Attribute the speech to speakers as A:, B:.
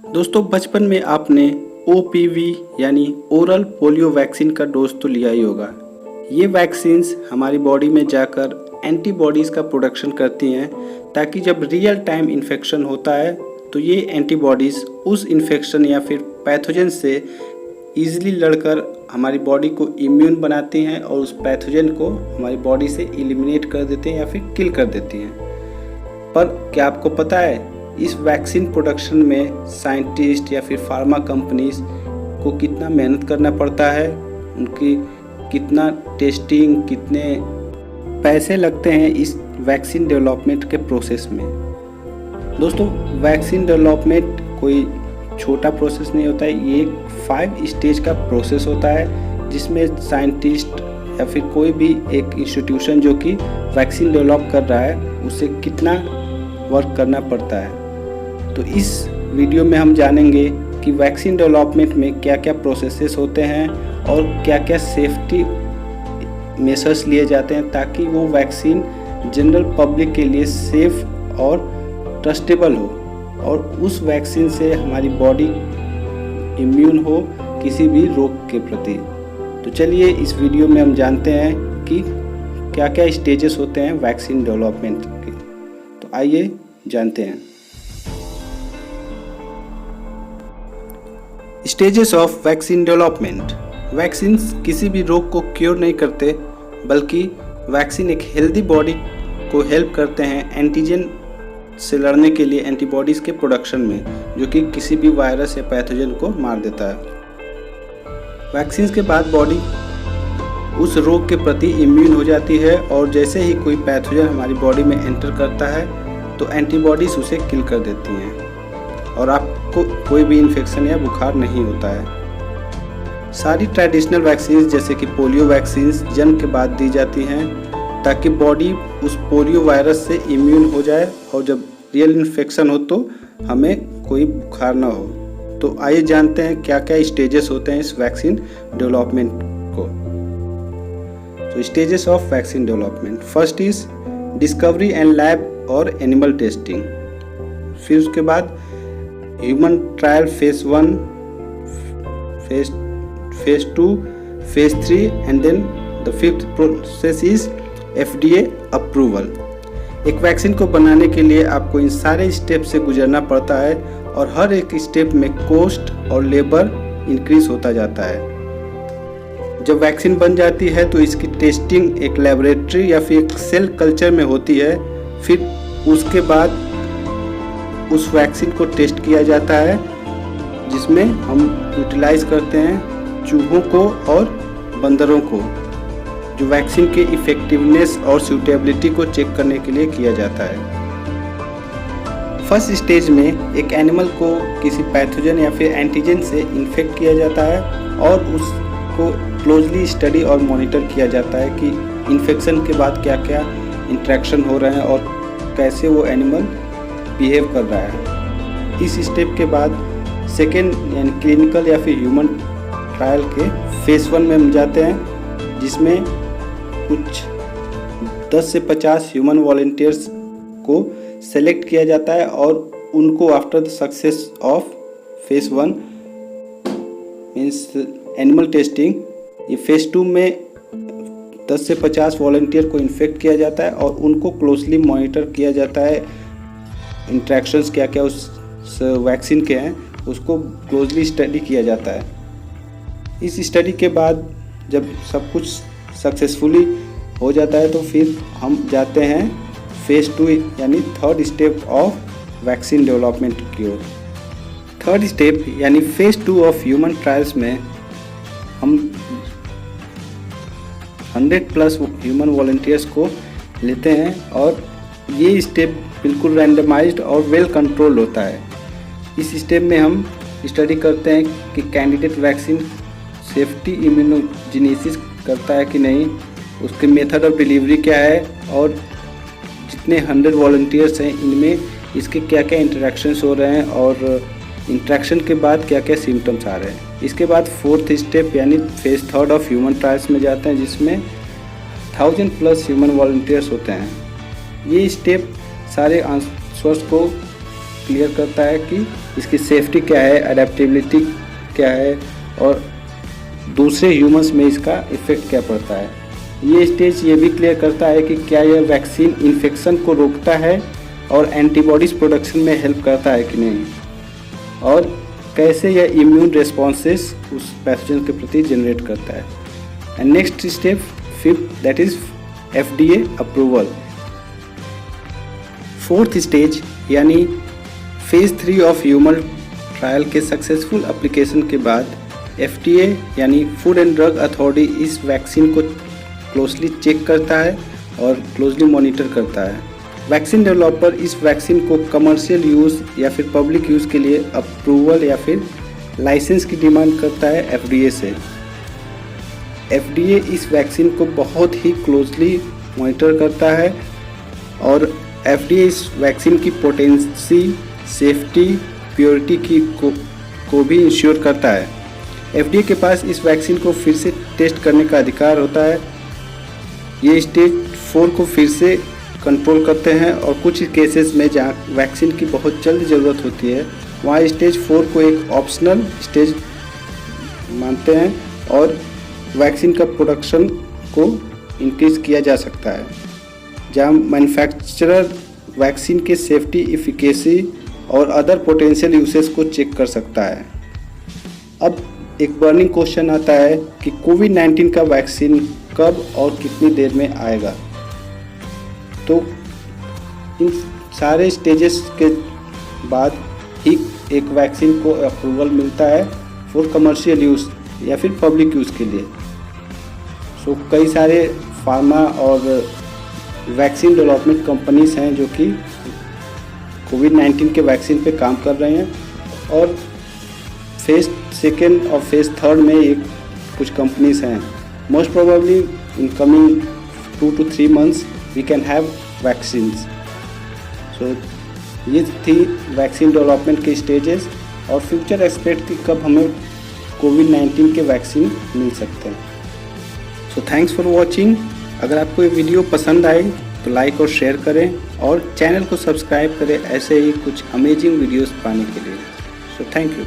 A: दोस्तों बचपन में आपने ओपीवी यानी ओरल पोलियो वैक्सीन का डोज तो लिया ही होगा। ये वैक्सीन्स हमारी बॉडी में जाकर एंटीबॉडीज़ का प्रोडक्शन करती हैं ताकि जब रियल टाइम इन्फेक्शन होता है तो ये एंटीबॉडीज़ उस इन्फेक्शन या फिर पैथोजन से ईजिली लड़कर हमारी बॉडी को इम्यून बनाती हैं और उस पैथोजन को हमारी बॉडी से एलिमिनेट कर देते हैं या फिर किल कर देती हैं। पर क्या आपको पता है इस वैक्सीन प्रोडक्शन में साइंटिस्ट या फिर फार्मा कंपनीज को कितना मेहनत करना पड़ता है, उनकी कितना टेस्टिंग, कितने पैसे लगते हैं इस वैक्सीन डेवलपमेंट के प्रोसेस में। दोस्तों वैक्सीन डेवलपमेंट कोई छोटा प्रोसेस नहीं होता है, ये 5 स्टेज का प्रोसेस होता है जिसमें साइंटिस्ट या फिर कोई भी एक इंस्टीट्यूशन जो कि वैक्सीन डेवलप कर रहा है उसे कितना वर्क करना पड़ता है। तो इस वीडियो में हम जानेंगे कि वैक्सीन डेवलपमेंट में क्या क्या प्रोसेसेस होते हैं और क्या क्या सेफ्टी मेजर्स लिए जाते हैं ताकि वो वैक्सीन जनरल पब्लिक के लिए सेफ और ट्रस्टेबल हो और उस वैक्सीन से हमारी बॉडी इम्यून हो किसी भी रोग के प्रति। तो चलिए इस वीडियो में हम जानते हैं कि क्या क्या स्टेजेस होते हैं वैक्सीन डेवलपमेंट के। तो आइए जानते हैं। Stages of vaccine development. Vaccines किसी भी रोग को क्योर नहीं करते बल्कि वैक्सीन एक हेल्दी बॉडी को हेल्प करते हैं एंटीजन से लड़ने के लिए एंटीबॉडीज़ के प्रोडक्शन में, जो कि किसी भी वायरस या पैथोजन को मार देता है। वैक्सीन्स के बाद बॉडी उस रोग के प्रति इम्यून हो जाती है और जैसे ही कोई पैथोजन हमारी बॉडी में एंटर करता है तो एंटीबॉडीज़ उसे किल कर देती हैं और आपको कोई भी इन्फेक्शन या बुखार नहीं होता है। सारी ट्रेडिशनल वैक्सीन जैसे कि पोलियो वैक्सीन जन्म के बाद दी जाती हैं ताकि बॉडी उस पोलियो वायरस से इम्यून हो जाए और जब रियल इन्फेक्शन हो तो हमें कोई बुखार ना हो। तो आइए जानते हैं क्या क्या स्टेजेस होते हैं इस वैक्सीन डेवलपमेंट को। तो stages of vaccine development. First is discovery and lab और एनिमल टेस्टिंग। फिर उसके बाद human trial phase 1, phase 2, phase 3 and then the fifth process is FDA approval. एक वैक्सीन को बनाने के लिए आपको इन सारे स्टेप से गुजरना पड़ता है और हर एक स्टेप में कॉस्ट और लेबर इंक्रीज होता जाता है। जब वैक्सीन बन जाती है तो इसकी टेस्टिंग एक लेबोरेटरी या फिर एक सेल कल्चर में होती है। फिर उसके बाद उस वैक्सीन को टेस्ट किया जाता है जिसमें हम यूटिलाइज करते हैं चूहों को और बंदरों को, जो वैक्सीन के इफेक्टिवनेस और सूटेबिलिटी को चेक करने के लिए किया जाता है। फर्स्ट स्टेज में एक एनिमल को किसी पैथोजन या फिर एंटीजन से इन्फेक्ट किया जाता है और उसको क्लोजली स्टडी और मॉनिटर किया जाता है कि इन्फेक्शन के बाद क्या क्या इंटरेक्शन हो रहे हैं और कैसे वो एनिमल बिहेव कर रहा है। इस स्टेप के बाद सेकेंड यानी क्लिनिकल या फिर ह्यूमन ट्रायल के फेज 1 में हम जाते हैं जिसमें कुछ 10 से 50 ह्यूमन वॉलंटियर्स को सेलेक्ट किया जाता है और उनको after the success of phase 1 means animal testing, ये फेज 2 में 10 से 50 वॉलंटियर को इन्फेक्ट किया जाता है और उनको क्लोजली मॉनिटर किया जाता है। इंट्रैक्शंस क्या क्या उस वैक्सीन के हैं उसको क्लोजली स्टडी किया जाता है। इस स्टडी के बाद जब सब कुछ सक्सेसफुली हो जाता है तो फिर हम जाते हैं फेज 2 यानी third step of vaccine development की ओर। थर्ड स्टेप यानी फेज 2 ऑफ ह्यूमन ट्रायल्स में हम 100+ ह्यूमन वॉलंटियर्स को लेते हैं और ये स्टेप बिल्कुल रैंडमाइज्ड और वेल कंट्रोल्ड होता है। इस स्टेप में हम स्टडी करते हैं कि कैंडिडेट वैक्सीन सेफ्टी इम्यूनोजेनेसिस करता है कि नहीं, उसके मेथड ऑफ डिलीवरी क्या है और जितने 100 वॉलंटियर्स हैं इनमें इसके क्या क्या इंटरेक्शंस हो रहे हैं और इंटरेक्शन के बाद क्या क्या सिम्टम्स आ रहे हैं। इसके बाद फोर्थ स्टेप यानी फेज 3 ऑफ ह्यूमन ट्रायल्स में जाते हैं जिसमें 1000+ ह्यूमन वॉलंटियर्स होते हैं। ये स्टेप सारे आंसर्स को क्लियर करता है कि इसकी सेफ्टी क्या है, अडेप्टेबिलिटी क्या है और दूसरे ह्यूमंस में इसका इफ़ेक्ट क्या पड़ता है। ये स्टेज ये भी क्लियर करता है कि क्या यह वैक्सीन इन्फेक्शन को रोकता है और एंटीबॉडीज़ प्रोडक्शन में हेल्प करता है कि नहीं, और कैसे यह इम्यून रेस्पॉन्सेस उस पैथोजन के प्रति जनरेट करता है। And next step 5th, that is FDA approval. 4th stage यानी फेज़ 3 ऑफ ह्यूमन ट्रायल के सक्सेसफुल एप्लीकेशन के बाद FDA यानी फूड एंड ड्रग अथॉरिटी इस वैक्सीन को क्लोजली चेक करता है और क्लोजली मॉनिटर करता है। वैक्सीन डेवलपर इस वैक्सीन को कमर्शियल यूज़ या फिर पब्लिक यूज़ के लिए अप्रूवल या फिर लाइसेंस की डिमांड करता है FDA से। FDA इस वैक्सीन को बहुत ही क्लोजली मॉनिटर करता है और FDA इस वैक्सीन की पोटेंसी, सेफ्टी, प्योरिटी को भी इंश्योर करता है। FDA के पास इस वैक्सीन को फिर से टेस्ट करने का अधिकार होता है। ये स्टेज 4 को फिर से कंट्रोल करते हैं और कुछ केसेस में जहाँ वैक्सीन की बहुत जल्द ज़रूरत होती है वहाँ स्टेज 4 को एक ऑप्शनल स्टेज मानते हैं और वैक्सीन का प्रोडक्शन को इंक्रीज़ किया जा सकता है, जहाँ मैन्युफैक्चरर वैक्सीन के सेफ्टी, इफिकेसी और अदर पोटेंशियल यूसेस को चेक कर सकता है। अब एक बर्निंग क्वेश्चन आता है कि कोविड-19 का वैक्सीन कब और कितनी देर में आएगा। तो इन सारे स्टेजेस के बाद ही एक वैक्सीन को अप्रूवल मिलता है फॉर कमर्शियल यूज़ या फिर पब्लिक यूज़ के लिए। सो कई सारे फार्मा और वैक्सीन डेवलपमेंट कंपनीज हैं जो कि कोविड-19 के वैक्सीन पे काम कर रहे हैं और फेज़ 2 और फेज़ 3 में एक कुछ कंपनीज हैं। Most probably in coming 2 to 3 months we can have vaccines. So ये थी वैक्सीन डेवलपमेंट के स्टेजेस और फ्यूचर एक्सपेक्ट की कब हमें कोविड-19 के वैक्सीन मिल सकते हैं। So thanks for watching. अगर आपको ये वीडियो पसंद आए तो लाइक और शेयर करें और चैनल को सब्सक्राइब करें ऐसे ही कुछ अमेजिंग वीडियोस पाने के लिए। So thank you.